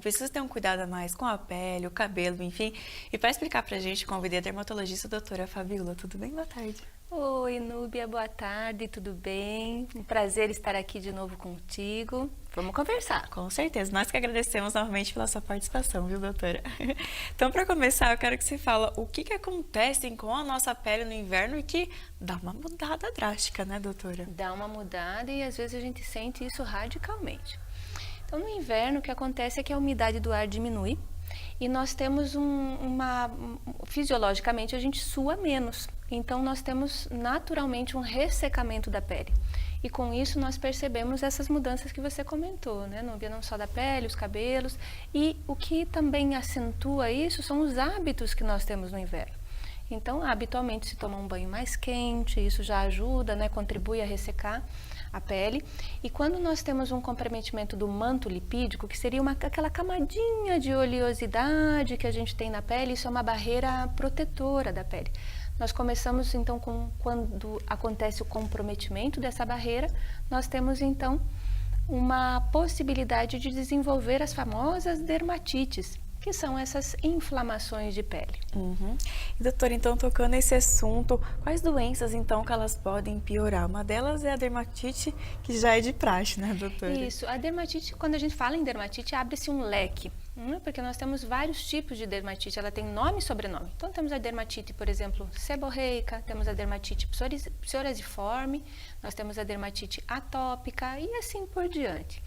precisa ter um cuidado a mais com a pele, o cabelo, enfim. E para explicar pra gente, convidei a dermatologista a doutora Fabiola. Tudo bem? Boa tarde. Oi, Núbia, boa tarde, tudo bem? Um prazer estar aqui de novo contigo. Vamos conversar. Com certeza. Nós que agradecemos novamente pela sua participação, viu, doutora? Então, para começar, eu quero que você fale o que acontece com a nossa pele no inverno e que dá uma mudada drástica, né, doutora? Dá uma mudada e às vezes a gente sente isso radicalmente. Então, no inverno, o que acontece é que a umidade do ar diminui e nós temos fisiologicamente, a gente sua menos. Então, nós temos naturalmente um ressecamento da pele. E com isso, nós percebemos essas mudanças que você comentou, né, Núbia? Não só da pele, os cabelos. E o que também acentua isso são os hábitos que nós temos no inverno. Então, habitualmente se toma um banho mais quente, isso já ajuda, né, contribui a ressecar a pele. E quando nós temos um comprometimento do manto lipídico, que seria aquela camadinha de oleosidade que a gente tem na pele, isso é uma barreira protetora da pele. Nós começamos então quando acontece o comprometimento dessa barreira, nós temos então uma possibilidade de desenvolver as famosas dermatites, que são essas inflamações de pele. E, doutora, então, tocando nesse assunto, quais doenças, então, que elas podem piorar? Uma delas é a dermatite, que já é de praxe, né, doutora? Isso, a dermatite, quando a gente fala em dermatite, abre-se um leque, porque nós temos vários tipos de dermatite, ela tem nome e sobrenome. Então, temos a dermatite, por exemplo, seborreica, temos a dermatite psoriasiforme, nós temos a dermatite atópica e assim por diante.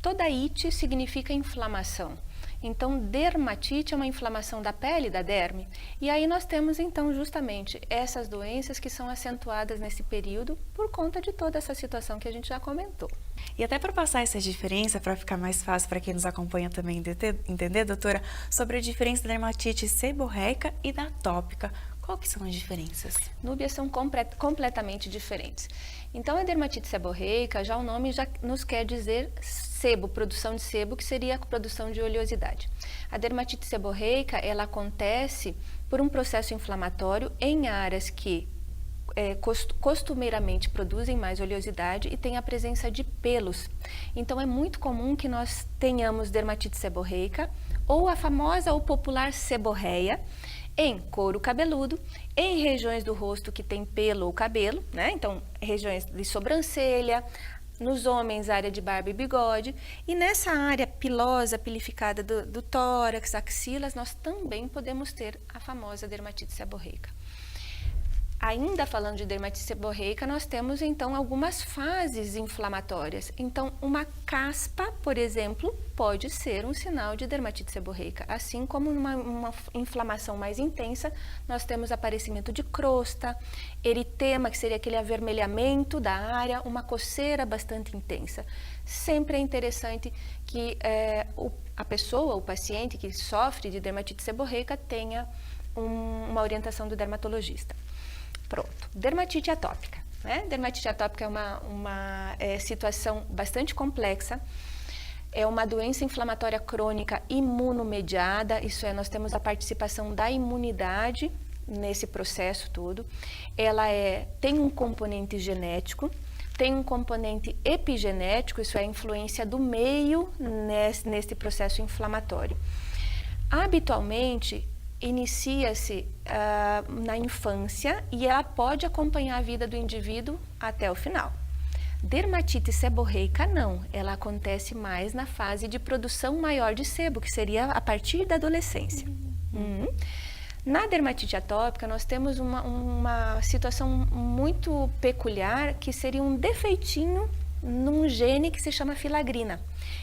Toda ite significa inflamação. Então, dermatite é uma inflamação da pele, da derme. E aí nós temos, então, justamente essas doenças que são acentuadas nesse período por conta de toda essa situação que a gente já comentou. E até para passar essa diferença, para ficar mais fácil para quem nos acompanha também entender, doutora, sobre a diferença da dermatite seborreica e da atópica. Qual que são as diferenças? Núbia, são completamente diferentes. Então, a dermatite seborreica, já o nome já nos quer dizer sebo, produção de sebo, que seria a produção de oleosidade. A dermatite seborreica, ela acontece por um processo inflamatório em áreas que costumeiramente produzem mais oleosidade e tem a presença de pelos. Então, é muito comum que nós tenhamos dermatite seborreica ou a famosa ou popular seborreia, em couro cabeludo, em regiões do rosto que tem pelo ou cabelo, né? Então, regiões de sobrancelha, nos homens, área de barba e bigode, e nessa área pilosa, pilificada do tórax, axilas, nós também podemos ter a famosa dermatite seborreica. Ainda falando de dermatite seborreica, nós temos então algumas fases inflamatórias. Então, uma caspa, por exemplo, pode ser um sinal de dermatite seborreica. Assim como uma inflamação mais intensa, nós temos aparecimento de crosta, eritema, que seria aquele avermelhamento da área, uma coceira bastante intensa. Sempre é interessante que a pessoa, o paciente que sofre de dermatite seborreica tenha uma orientação do dermatologista. Pronto, dermatite atópica, né? Dermatite atópica é uma situação bastante complexa, é uma doença inflamatória crônica imunomediada, isso é, nós temos a participação da imunidade nesse processo todo, ela tem um componente genético, tem um componente epigenético, isso é a influência do meio nesse processo inflamatório. Habitualmente, inicia-se na infância e ela pode acompanhar a vida do indivíduo até o final. Dermatite seborreica não, ela acontece mais na fase de produção maior de sebo, que seria a partir da adolescência. Na dermatite atópica, nós temos uma situação muito peculiar, que seria um defeitinho num gene que se chama filagrina.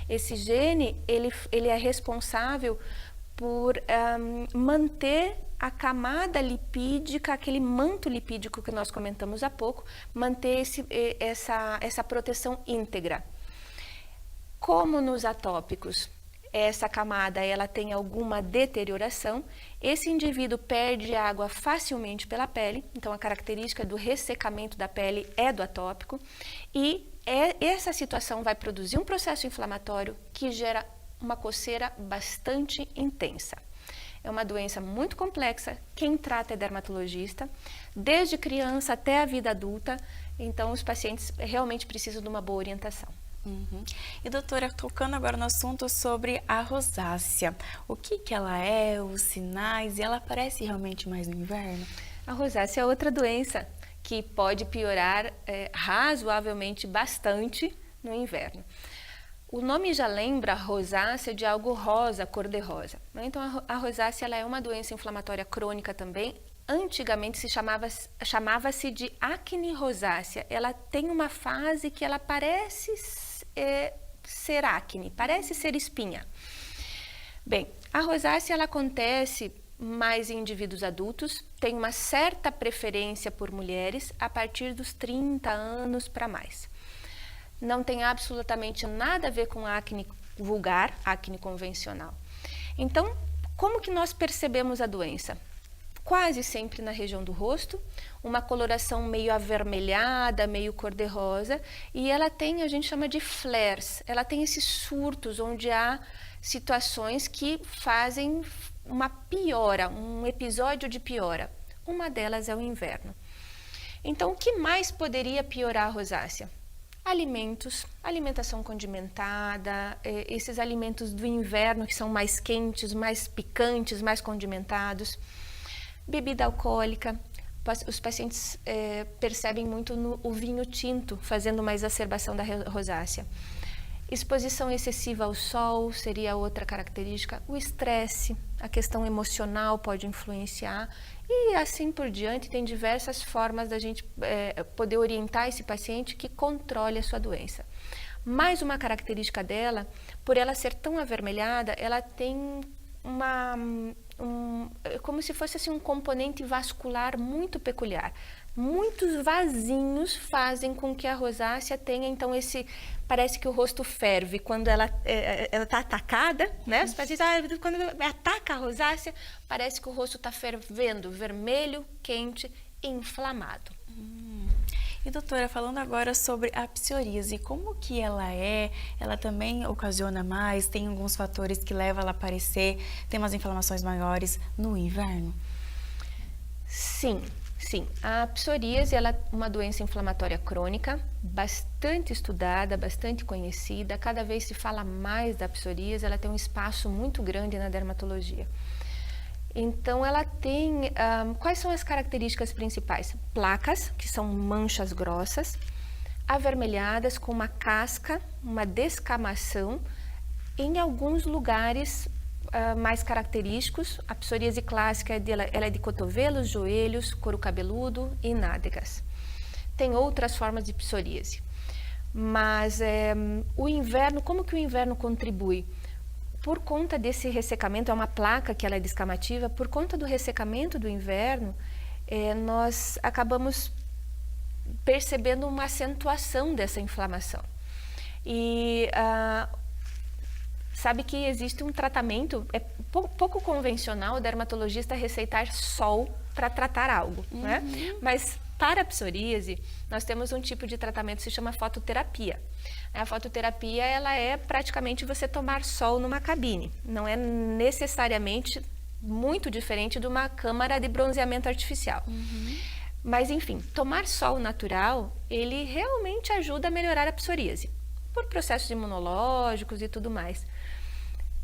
Esse gene, ele é responsável por manter a camada lipídica, aquele manto lipídico que nós comentamos há pouco, manter essa proteção íntegra. Como nos atópicos, essa camada ela tem alguma deterioração, esse indivíduo perde água facilmente pela pele, então a característica do ressecamento da pele é do atópico, e essa situação vai produzir um processo inflamatório que gera uma coceira bastante intensa. É uma doença muito complexa, quem trata é dermatologista, desde criança até a vida adulta, então os pacientes realmente precisam de uma boa orientação. Uhum. E doutora, tocando agora no assunto sobre a rosácea, o que que ela é, os sinais, e ela aparece realmente mais no inverno? A rosácea é outra doença que pode piorar razoavelmente bastante no inverno. O nome já lembra rosácea de algo rosa, cor-de-rosa, né? Então a rosácea ela é uma doença inflamatória crônica também. Antigamente chamava-se de acne rosácea. Ela tem uma fase que ela parece ser acne, parece ser espinha. Bem, a rosácea ela acontece mais em indivíduos adultos, tem uma certa preferência por mulheres a partir dos 30 anos para mais. Não tem absolutamente nada a ver com acne vulgar, acne convencional. Então, como que nós percebemos a doença? Quase sempre na região do rosto, uma coloração meio avermelhada, meio cor-de-rosa, e ela tem, a gente chama de flares, ela tem esses surtos onde há situações que fazem uma piora, um episódio de piora. Uma delas é o inverno. Então, o que mais poderia piorar a rosácea? Alimentos, alimentação condimentada, esses alimentos do inverno que são mais quentes, mais picantes, mais condimentados. Bebida alcoólica, os pacientes percebem muito o vinho tinto, fazendo uma exacerbação da rosácea. Exposição excessiva ao sol seria outra característica. O estresse, a questão emocional pode influenciar e assim por diante. Tem diversas formas da gente poder orientar esse paciente que controle a sua doença. Mais uma característica dela, por ela ser tão avermelhada, ela tem como se fosse assim, um componente vascular muito peculiar. Muitos vasinhos fazem com que a rosácea tenha, então, parece que o rosto ferve quando ela está atacada, né? Os pacientes, quando ataca a rosácea, parece que o rosto está fervendo, vermelho, quente, inflamado. E doutora, falando agora sobre a psoríase, como que ela é? Ela também ocasiona mais? Tem alguns fatores que levam ela a aparecer? Tem umas inflamações maiores no inverno? Sim. Sim, a psoríase ela é uma doença inflamatória crônica, bastante estudada, bastante conhecida. Cada vez se fala mais da psoríase, ela tem um espaço muito grande na dermatologia. Então, ela tem... quais são as características principais? Placas, que são manchas grossas, avermelhadas, com uma casca, uma descamação, em alguns lugares mais característicos. A psoríase clássica ela é de cotovelos, joelhos, couro cabeludo e nádegas. Tem outras formas de psoríase, mas o inverno, como que o inverno contribui? Por conta desse ressecamento, é uma placa que ela é descamativa, por conta do ressecamento do inverno, nós acabamos percebendo uma acentuação dessa inflamação. E sabe que existe um tratamento, é pouco convencional o dermatologista receitar sol para tratar algo, né? Mas para a psoríase, nós temos um tipo de tratamento que se chama fototerapia. A fototerapia, ela é praticamente você tomar sol numa cabine. Não é necessariamente muito diferente de uma câmara de bronzeamento artificial. Mas, enfim, tomar sol natural, ele realmente ajuda a melhorar a psoríase, por processos imunológicos e tudo mais.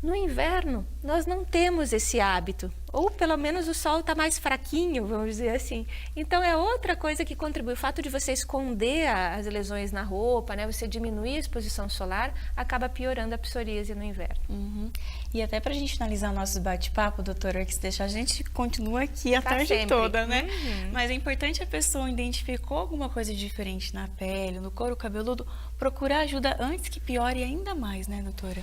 No inverno, nós não temos esse hábito, ou pelo menos o sol está mais fraquinho, vamos dizer assim. Então, é outra coisa que contribui. O fato de você esconder as lesões na roupa, né, você diminuir a exposição solar, acaba piorando a psoríase no inverno. E até para a gente finalizar o nosso bate-papo, doutora, que se deixar, a gente continua aqui a tarde sempre. toda, né? Mas é importante a pessoa identificou alguma coisa diferente na pele, no couro cabeludo, procurar ajuda antes que piore ainda mais, né, doutora?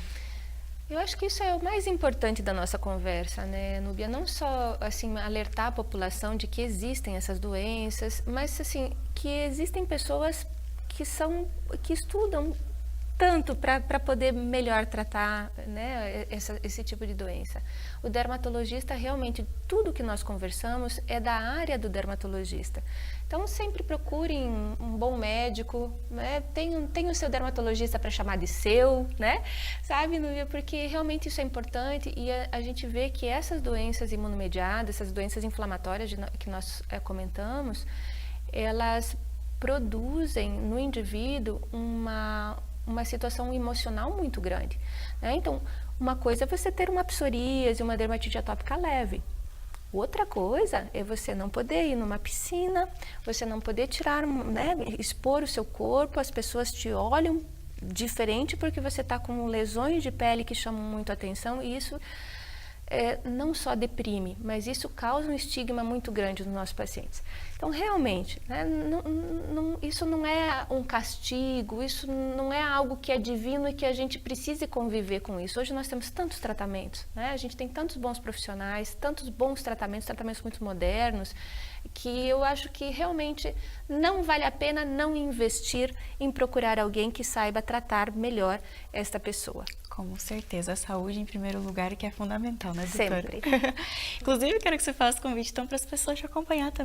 Eu acho que isso é o mais importante da nossa conversa, né, Núbia? Não só, assim, alertar a população de que existem essas doenças, mas, assim, que existem pessoas que estudam tanto para poder melhor tratar, né, esse tipo de doença. O dermatologista, realmente, tudo que nós conversamos é da área do dermatologista. Então, sempre procurem um bom médico, né? Tem o seu dermatologista para chamar de seu, né? Sabe, Núbia? Porque realmente isso é importante e a gente vê que essas doenças imunomediadas, essas doenças inflamatórias que nós comentamos, elas produzem no indivíduo uma situação emocional muito grande, né? Então, uma coisa é você ter uma psoríase, uma dermatite atópica leve. Outra coisa é você não poder ir numa piscina, você não poder tirar, né, expor o seu corpo, as pessoas te olham diferente porque você está com lesões de pele que chamam muito a atenção, e isso não só deprime, mas isso causa um estigma muito grande nos nossos pacientes. Então, realmente, né, isso não é um castigo, isso não é algo que é divino e que a gente precise conviver com isso. Hoje nós temos tantos tratamentos, né? A gente tem tantos bons profissionais, tantos bons tratamentos muito modernos, que eu acho que realmente não vale a pena não investir em procurar alguém que saiba tratar melhor esta pessoa. Com certeza, a saúde em primeiro lugar, que é fundamental, né, doutora? Sempre. Inclusive, eu quero que você faça convite então para as pessoas te acompanhar também